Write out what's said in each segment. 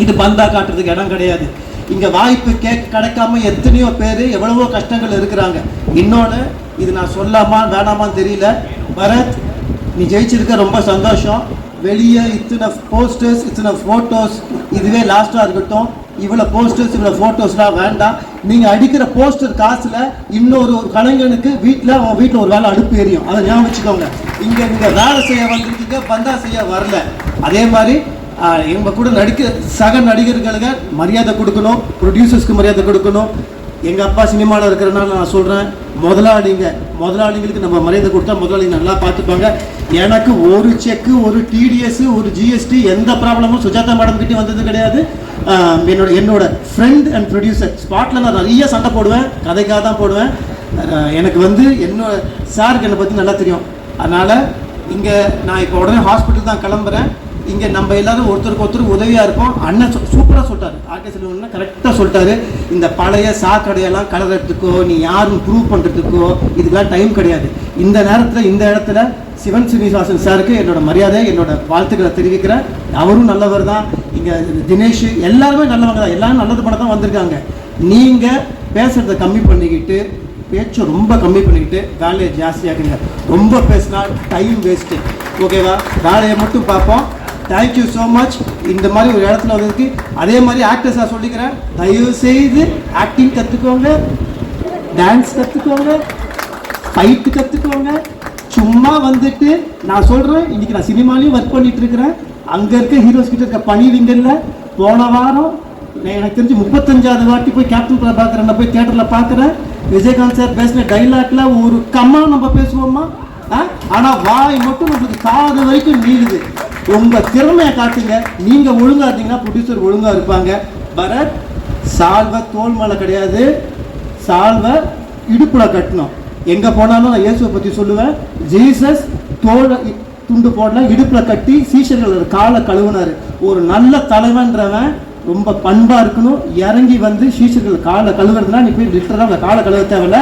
இது பந்தா காட்டுறதுக்கு இடம் கிடையாது. இங்கே வாய்ப்பு கிடைக்காம எத்தனையோ பேர் எவ்வளவோ கஷ்டங்கள் இருக்கிறாங்க. இன்னொன்று, இது நான் சொல்லாமா வேணாமான்னு தெரியல. பரத், நீ ஜெயிச்சிருக்க, ரொம்ப சந்தோஷம். வெளியே இத்தனை போஸ்டர்ஸ், இத்தனை ஃபோட்டோஸ், இதுவே லாஸ்ட்டாக இருக்கட்டும். இவ்வளோ போஸ்டர்ஸ், இவ்வளோ ஃபோட்டோஸ்லாம் வேண்டாம். நீங்கள் அடிக்கிற போஸ்டர் காசில் இன்னொரு கலைஞனுக்கு அவன் வீட்டில் ஒரு வேலை அடுப்பு எரியும். அதை ஞாபகம் வச்சுக்கோங்க. இங்கே நீங்கள் வேலை செய்ய வந்திருக்கீங்க, பந்தா செய்ய வரல. அதே மாதிரி எங்கள் கூட சக நடிகர்களுக்கு மரியாதை கொடுக்கணும், ப்ரொடியூசர்ஸ்க்கு மரியாதை கொடுக்கணும். எங்கள் அப்பா சினிமாவில் இருக்கிறனால நான் சொல்கிறேன், முதலாளிங்களுக்கு நம்ம மரியாதை கொடுத்தா முதலாளிங்க நல்லா பார்த்துப்பாங்க. எனக்கு ஒரு செக்கு, ஒரு டிடிஎஸ், ஒரு ஜிஎஸ்டி எந்த ப்ராப்ளமும் சுஜாதா மேடம் கிட்டே வந்தது கிடையாது. என்னோட ஃப்ரெண்ட் அண்ட் ப்ரொடியூசர் ஸ்பாட்டில் நான் நிறைய சண்டை போடுவேன், கதைக்காக தான் போடுவேன். எனக்கு என்னோட சாருக்கு என்னை பற்றி நல்லா தெரியும். அதனால் இங்கே நான் இப்போ உடனே ஹாஸ்பிட்டல் தான் கிளம்புறேன். இங்கே நம்ம எல்லாரும் ஒருத்தருக்கு ஒருத்தருக்கு உதவியாக இருப்போம். அண்ணன் சூப்பராக சொல்லிட்டாரு, ஆர்கே செல்வம்னா கரெக்டாக சொல்லிட்டாரு. இந்த பழைய சாக்கடையெல்லாம் கலர்றதுக்கோ, நீ யாரும் ப்ரூவ் பண்ணுறதுக்கோ இதுக்கெல்லாம் டைம் கிடையாது. இந்த நேரத்தில் இந்த இடத்துல சிவன் ஸ்ரீனிவாசன் சாருக்கு என்னோட மரியாதை, என்னோட வாழ்த்துக்களை தெரிவிக்கிறேன். அவரும் நல்லவர் தான். இங்கே தினேஷ் எல்லாருமே நல்லவங்க தான். எல்லாரும் நல்லது பண்ண தான் வந்திருக்காங்க. நீங்கள் பேசுகிறத கம்மி பண்ணிக்கிட்டு, பேச்சை ரொம்ப கம்மி பண்ணிக்கிட்டு வேலையை ஜாஸ்தியாக்குங்க. ரொம்ப பேசினா டைம் வேஸ்ட்டு. ஓகேவா? வேலையை மட்டும் பார்ப்போம். Thank you so much. இந்த மாதிரி ஒரு இடத்துல வந்ததுக்கு. அதே மாதிரி ஆக்டர்ஸாக சொல்லிக்கிறேன், தயவு செய்து ஆக்டிங் கற்றுக்கோங்க, டான்ஸ் கற்றுக்கோங்க, ஃபைட்டு கற்றுக்கோங்க. சும்மா வந்துட்டு நான் சொல்கிறேன், இன்றைக்கி நான் சினிமாலையும் ஒர்க் பண்ணிகிட்டு இருக்கிறேன். அங்கே இருக்க ஹீரோஸ் கிட்ட இருக்க பணிவிங்கல்ல போன வாரம் எனக்கு தெரிஞ்சு 35வது வாட்டி போய் கேப்டன் பிரபாகரனை போய் தியேட்டரில் பார்க்குறேன். விஜயகாந்த் சார் பேசின டைலாக்ல ஒரு கம்மா நம்ம பேசுவோமா? ஆனால் வாய் மட்டும் நம்மளுக்கு காது வரைக்கும் நீளுது. உங்கள் திறமையை காட்டுங்க. நீங்கள் ஒழுங்காக இருந்தீங்கன்னா ப்ரொடியூசர் ஒழுங்காக இருப்பாங்க. பரத், சால்வை தோல் மேலே கிடையாது, சால்வை இடுப்பில் கட்டணும். எங்கே போனாலும் நான் இயேசுவை பற்றி சொல்லுவேன். ஜீசஸ் தோல் துண்டு போடல, இடுப்பில் கட்டி சீஷர்களோட காலை கழுவுனார். ஒரு நல்ல தலைவன்றவன் ரொம்ப பண்பாக இருக்கணும். இறங்கி வந்து சீஷர்கள் காலை கழுவுறதுனா நீ போய் லிட்டராக அந்த காலை கழுவ தேவையில்ல.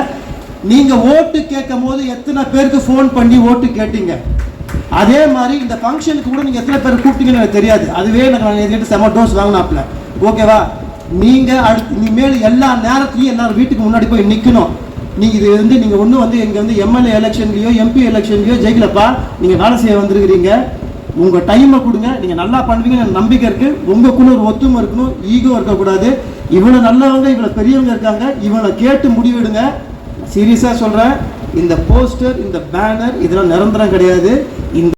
நீங்கள் ஓட்டு கேட்கும் போது எத்தனை பேருக்கு ஃபோன் பண்ணி ஓட்டு கேட்டீங்க? அதே மாதிரி இந்த ஃபங்க்ஷனுக்கு கூட நீங்கள் எத்தனை பேர் கூப்பிட்டீங்கன்னு எனக்கு தெரியாது. அதுவே எனக்கு செம டோஸ் வாங்கினாப்புல. ஓகேவா? நீங்கள் இனிமேல் எல்லா நேரத்துலையும் எல்லாரும் வீட்டுக்கு முன்னாடி போய் நிற்கணும். நீங்கள் ஒன்றும் இங்கே எம்எல்ஏ எலெக்ஷன்லையோ எம்பி எலெக்ஷன்லையோ ஜெயிக்கலப்பா. நீங்கள் வேலை செய்ய வந்துருக்கிறீங்க. உங்கள் டைமை கொடுங்க. நீங்கள் நல்லா பண்ணுவீங்கன்னு நம்பிக்கை இருக்குது. உங்களுக்குள்ள ஒரு ஒத்துமை இருக்கணும், ஈகோ இருக்கக்கூடாது. இவ்வளோ நல்லவங்க, இவ்வளோ பெரியவங்க இருக்காங்க, இவனை கேட்டு முடிவெடுங்க. சீரியஸாக சொல்கிறேன், இந்த போஸ்டர், இந்த பேனர் இதெல்லாம் நிரந்தரம் கிடையாது. இந்த